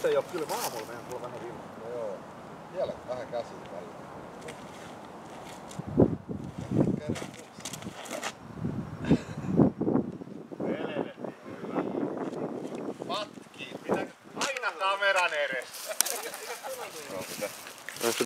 Nyt ei oo kyllä aamulla, meidän tulla vähän viime. No joo. Vielä vähän käsiä välillä. Matkii. Aina kameran edessä.